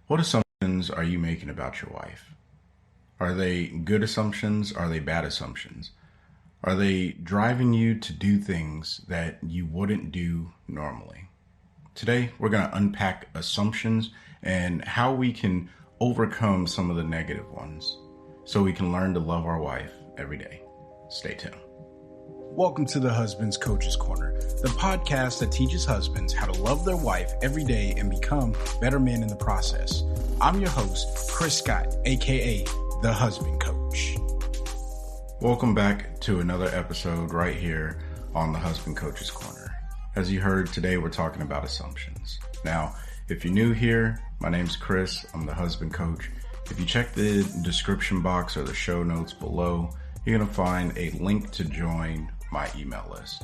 What assumptions are you making about your wife? Are they good assumptions? Are they bad assumptions? Are they driving you to do things that you wouldn't do normally? Today, we're going to unpack assumptions and how we can overcome some of the negative ones so we can learn to love our wife every day. Stay tuned. Welcome to the Husband's Coach's Corner, the podcast that teaches husbands how to love their wife every day and become better men in the process. I'm your host, Chris Scott, aka the Husband Coach. Welcome back to another episode right here on the Husband Coach's Corner. As you heard, today we're talking about assumptions. Now, if you're new here, my name's Chris. I'm the Husband Coach. If you check the description box or the show notes below, you're going to find a link to join my email list.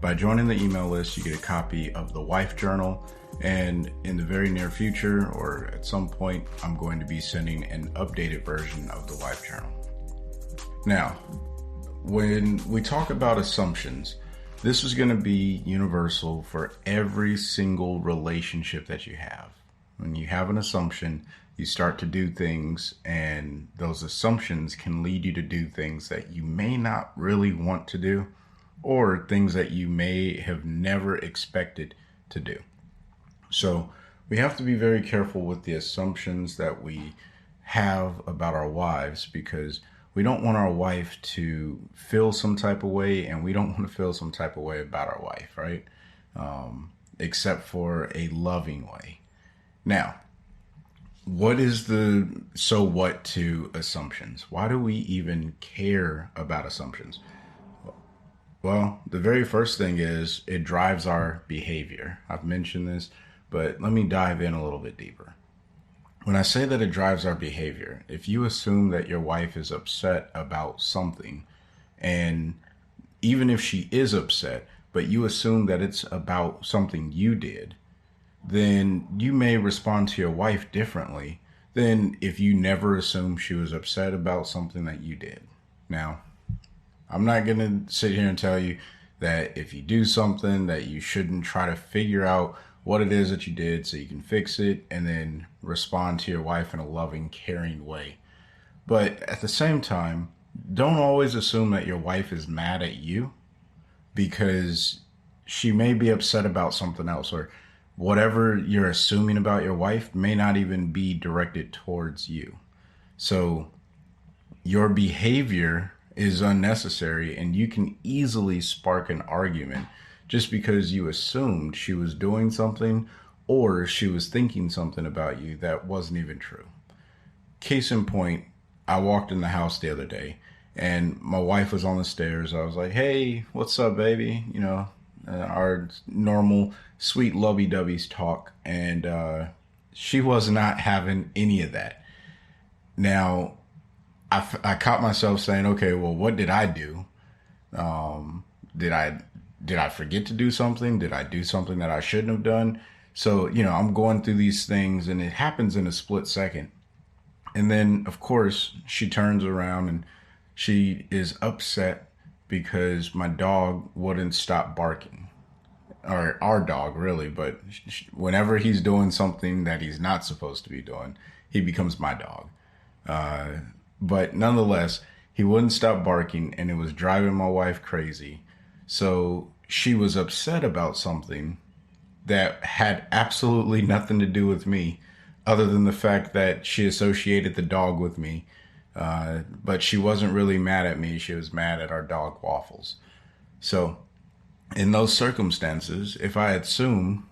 By joining the email list, you get a copy of the Wife Journal, and in the very near future, or at some point, I'm going to be sending an updated version of the Wife Journal. Now, when we talk about assumptions, this is going to be universal for every single relationship that you have. When you have an assumption, you start to do things, and those assumptions can lead you to do things that you may not really want to do, or things that you may have never expected to do. So we have to be very careful with the assumptions that we have about our wives, because we don't want our wife to feel some type of way, and we don't want to feel some type of way about our wife, right? Except for a loving way. Now, what is the so what to assumptions? Why do we even care about assumptions? Well, the very first thing is it drives our behavior. I've mentioned this, but let me dive in a little bit deeper. When I say that it drives our behavior, if you assume that your wife is upset about something, and even if she is upset, but you assume that it's about something you did, then you may respond to your wife differently than if you never assumed she was upset about something that you did. Now, I'm not going to sit here and tell you that if you do something that you shouldn't try to figure out what it is that you did so you can fix it and then respond to your wife in a loving, caring way. But at the same time, don't always assume that your wife is mad at you, because she may be upset about something else, or whatever you're assuming about your wife may not even be directed towards you. So your behavior is unnecessary, and you can easily spark an argument just because you assumed she was doing something or she was thinking something about you that wasn't even true. Case in point, I walked in the house the other day and my wife was on the stairs. I was like, "Hey, what's up, baby?" Our normal sweet lovey-dovey talk, and she was not having any of that. Now, I caught myself saying, "Okay, well, what did I do? Did I forget to do something? Did I do something that I shouldn't have done?" So, I'm going through these things, and it happens in a split second. And then, of course, she turns around and she is upset because my dog wouldn't stop barking. Or our dog, really, but whenever he's doing something that he's not supposed to be doing, he becomes my dog. But nonetheless, he wouldn't stop barking, and it was driving my wife crazy. So she was upset about something that had absolutely nothing to do with me, other than the fact that she associated the dog with me. But she wasn't really mad at me. She was mad at our dog, Waffles. So in those circumstances, if I assumed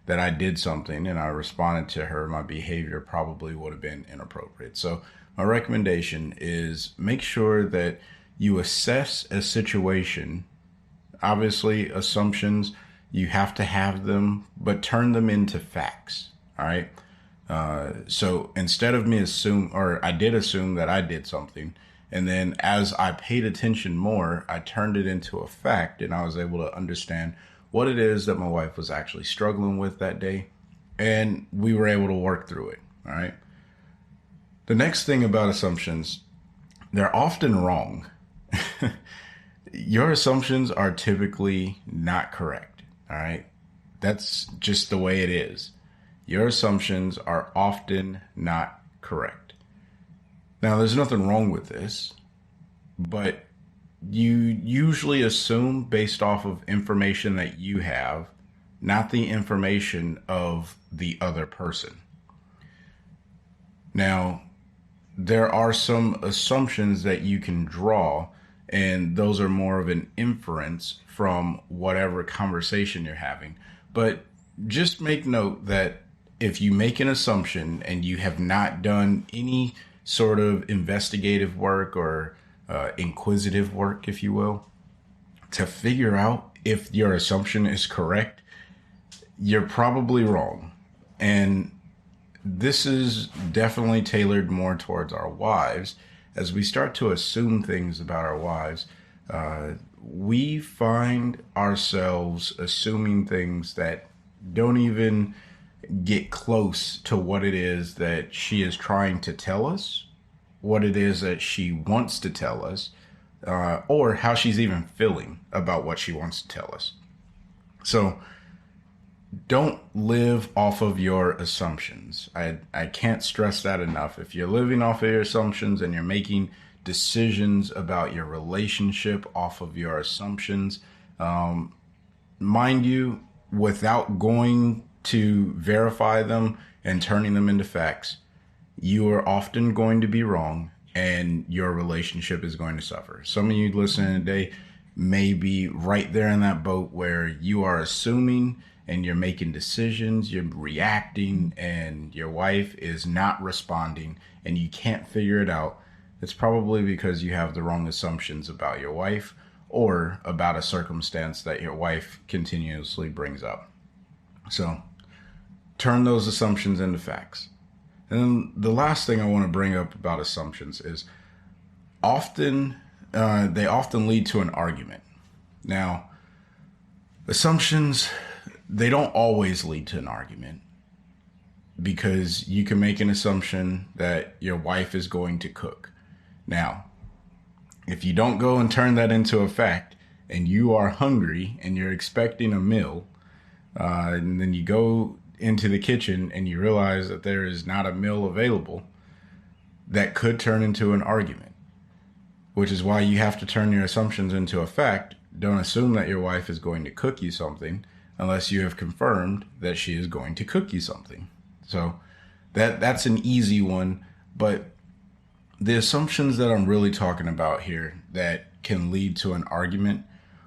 that I did something and I responded to her, my behavior probably would have been inappropriate. So my recommendation is make sure that you assess a situation. Obviously, assumptions, you have to have them, but turn them into facts. All right. So instead of I did assume that I did something, and then as I paid attention more, I turned it into a fact, and I was able to understand what it is that my wife was actually struggling with that day, and we were able to work through it. All right. The next thing about assumptions, they're often wrong. Your assumptions are typically not correct. All right. That's just the way it is. your assumptions are often not correct. Now, there's nothing wrong with this, but you usually assume based off of information that you have, not the information of the other person. Now, there are some assumptions that you can draw, and those are more of an inference from whatever conversation you're having. But just make note that if you make an assumption and you have not done any sort of investigative work or inquisitive work, if you will, to figure out if your assumption is correct, you're probably wrong. And this is definitely tailored more towards our wives. As we start to assume things about our wives, we find ourselves assuming things that don't even get close to what it is that she is trying to tell us, what it is that she wants to tell us, or how she's even feeling about what she wants to tell us. So don't live off of your assumptions. I can't stress that enough. If you're living off of your assumptions and you're making decisions about your relationship off of your assumptions, mind you, without going to verify them and turning them into facts, you are often going to be wrong and your relationship is going to suffer. Some of you listening today may be right there in that boat where you are assuming and you're making decisions, you're reacting, and your wife is not responding and you can't figure it out. It's probably because you have the wrong assumptions about your wife or about a circumstance that your wife continuously brings up. So turn those assumptions into facts. And then the last thing I want to bring up about assumptions is they often lead to an argument. Now, assumptions, they don't always lead to an argument, because you can make an assumption that your wife is going to cook. Now, if you don't go and turn that into a fact and you are hungry and you're expecting a meal, and then you go into the kitchen and you realize that there is not a meal available, that could turn into an argument, which is why you have to turn your assumptions into a fact. Don't assume that your wife is going to cook you something unless you have confirmed that she is going to cook you something. So that's an easy one, but the assumptions that I'm really talking about here that can lead to an argument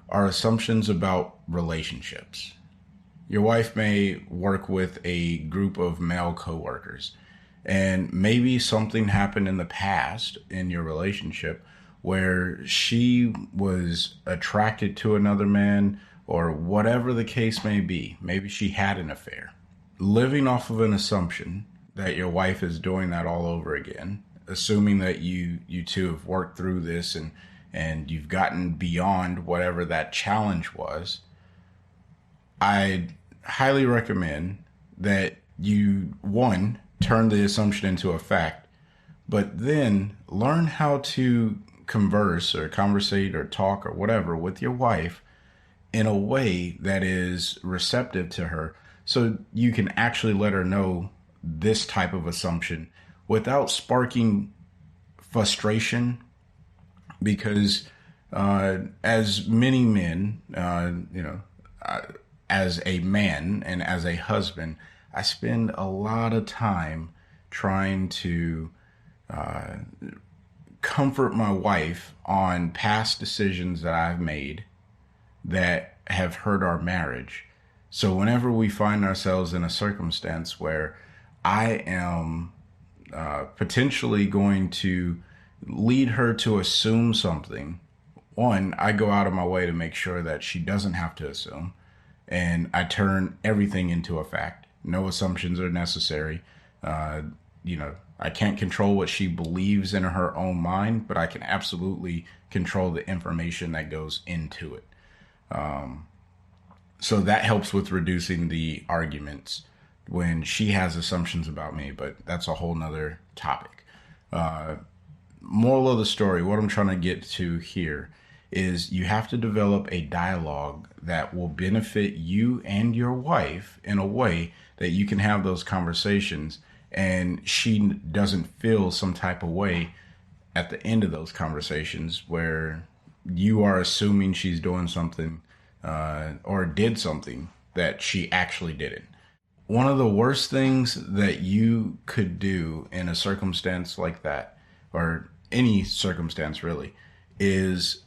are assumptions about relationships. Your wife may work with a group of male coworkers, and maybe something happened in the past in your relationship where she was attracted to another man, or whatever the case may be. Maybe she had an affair. Living off of an assumption that your wife is doing that all over again, assuming that you two have worked through this and you've gotten beyond whatever that challenge was, I highly recommend that you, one, turn the assumption into a fact, but then learn how to converse or conversate or talk or whatever with your wife in a way that is receptive to her, so you can actually let her know this type of assumption without sparking frustration. Because as many men, as a man and as a husband, I spend a lot of time trying to comfort my wife on past decisions that I've made that have hurt our marriage. So whenever we find ourselves in a circumstance where I am potentially going to lead her to assume something, one, I go out of my way to make sure that she doesn't have to assume, and I turn everything into a fact. No assumptions are necessary. I can't control what she believes in her own mind, but I can absolutely control the information that goes into it. So that helps with reducing the arguments when she has assumptions about me, but that's a whole nother topic. Moral of the story, what I'm trying to get to here is you have to develop a dialogue that will benefit you and your wife in a way that you can have those conversations and she doesn't feel some type of way at the end of those conversations where you are assuming she's doing something or did something that she actually didn't. One of the worst things that you could do in a circumstance like that, or any circumstance really, is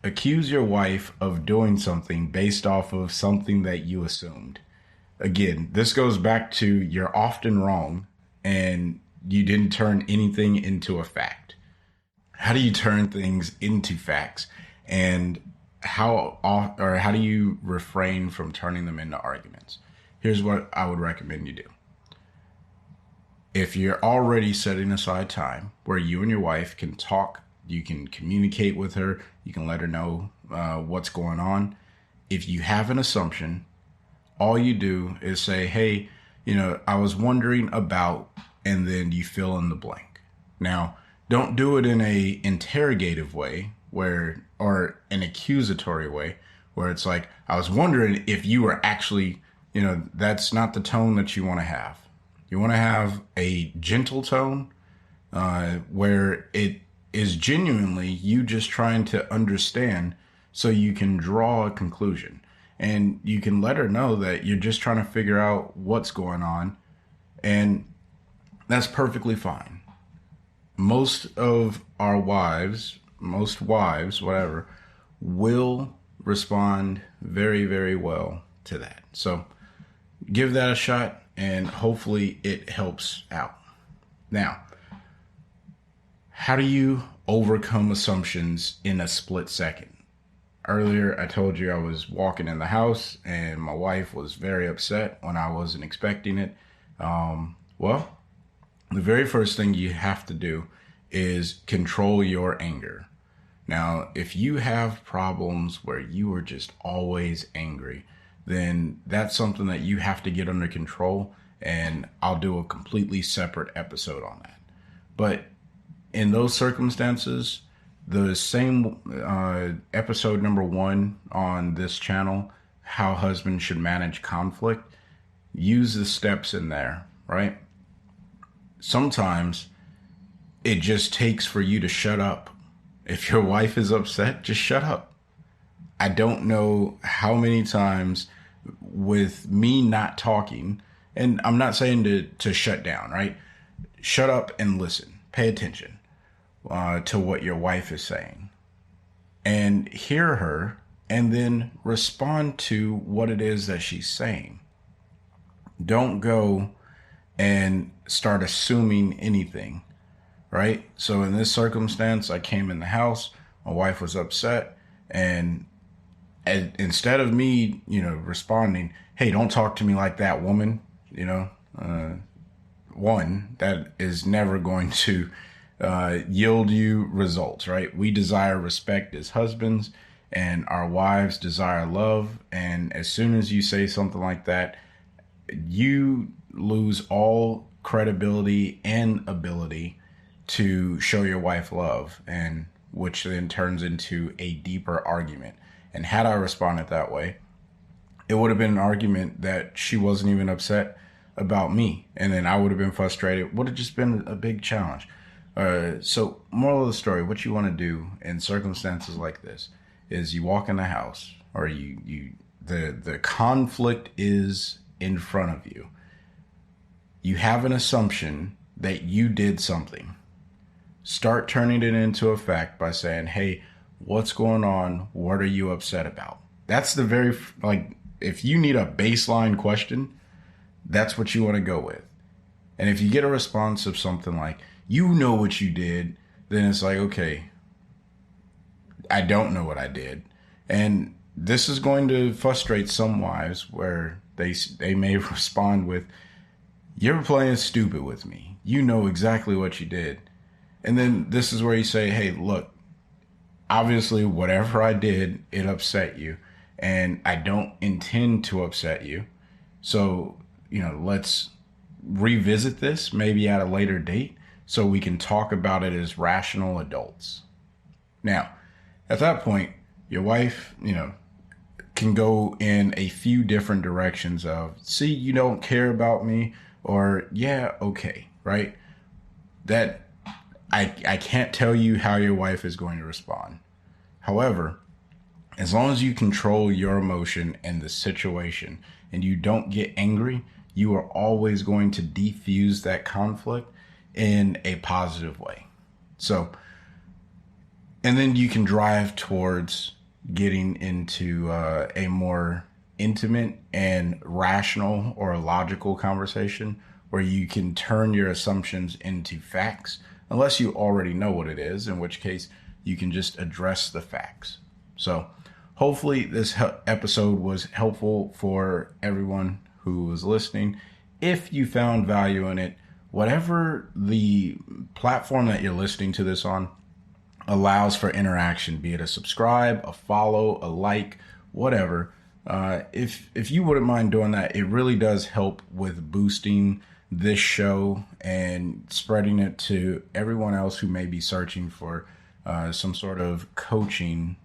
accuse your wife of doing something based off of something that you assumed. Again, this goes back to you're often wrong and you didn't turn anything into a fact. How do you turn things into facts? And how do you refrain from turning them into arguments? Here's what I would recommend you do. If you're already setting aside time where you and your wife can talk, you can communicate with her, you can let her know what's going on. If you have an assumption, all you do is say, hey, I was wondering about, and then you fill in the blank. Now, don't do it in a interrogative way or an accusatory way where it's like, I was wondering if you were actually, that's not the tone that you want to have. You want to have a gentle tone where it is genuinely you just trying to understand so you can draw a conclusion. And you can let her know that you're just trying to figure out what's going on. And that's perfectly fine. Most wives, whatever, will respond very, very well to that. So give that a shot and hopefully it helps out. Now, how do you overcome assumptions in a split second? Earlier, I told you I was walking in the house and my wife was very upset when I wasn't expecting it. Well, the very first thing you have to do is control your anger. Now, if you have problems where you are just always angry, then that's something that you have to get under control, and I'll do a completely separate episode on that. But in those circumstances, the same episode number 1 on this channel, How Husbands Should Manage Conflict, use the steps in there, right? Sometimes it just takes for you to shut up. If your wife is upset, just shut up. I don't know how many times with me not talking, and I'm not saying to shut down, right? Shut up and listen. Pay attention to what your wife is saying. And hear her, and then respond to what it is that she's saying. Don't go and start assuming anything, right? So in this circumstance, I came in the house, my wife was upset, and instead of me, responding, hey, don't talk to me like that, woman, one, that is never going to yield you results, right? We desire respect as husbands, and our wives desire love. And as soon as you say something like that, you lose all credibility and ability to show your wife love, and which then turns into a deeper argument. And had I responded that way, it would have been an argument that she wasn't even upset about me, and then I would have been frustrated. It would have just been a big challenge. So moral of the story, what you want to do in circumstances like this is you walk in the house, or the conflict is in front of you. You have an assumption that you did something. Start turning it into a fact by saying, hey, what's going on? What are you upset about? That's the very, if you need a baseline question, that's what you want to go with. And if you get a response of something like, you know what you did, then it's like, okay, I don't know what I did. And this is going to frustrate some wives where they may respond with, you're playing stupid with me. You know exactly what you did. And then this is where you say, hey, look, obviously whatever I did, it upset you. And I don't intend to upset you. So, let's revisit this maybe at a later date so we can talk about it as rational adults. Now, at that point, your wife, can go in a few different directions of, see, you don't care about me, or yeah, okay, right? That I can't tell you how your wife is going to respond. However, as long as you control your emotion and the situation and you don't get angry, you are always going to defuse that conflict in a positive way. So, and then you can drive towards getting into a more intimate and rational or logical conversation where you can turn your assumptions into facts, unless you already know what it is, in which case you can just address the facts. So hopefully this episode was helpful for everyone who was listening. If you found value in it, whatever the platform that you're listening to this on allows for interaction, be it a subscribe, a follow, a like, whatever. If you wouldn't mind doing that, it really does help with boosting this show and spreading it to everyone else who may be searching for some sort of coaching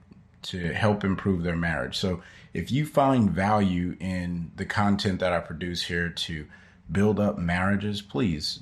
to help improve their marriage. So if you find value in the content that I produce here to build up marriages, please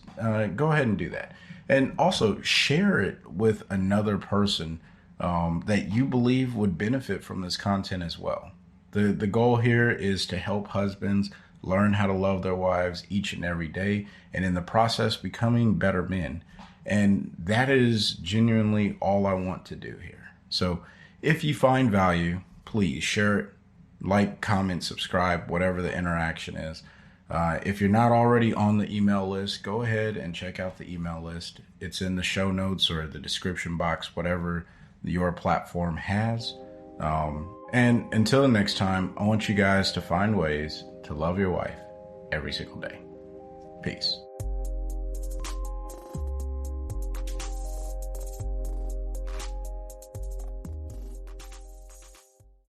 go ahead and do that. And also share it with another person that you believe would benefit from this content as well. The goal here is to help husbands learn how to love their wives each and every day, and in the process becoming better men. And that is genuinely all I want to do here. So if you find value, please share it, like, comment, subscribe, whatever the interaction is. If you're not already on the email list, go ahead and check out the email list. It's in the show notes or the description box, whatever your platform has. And until next time, I want you guys to find ways to love your wife every single day. Peace.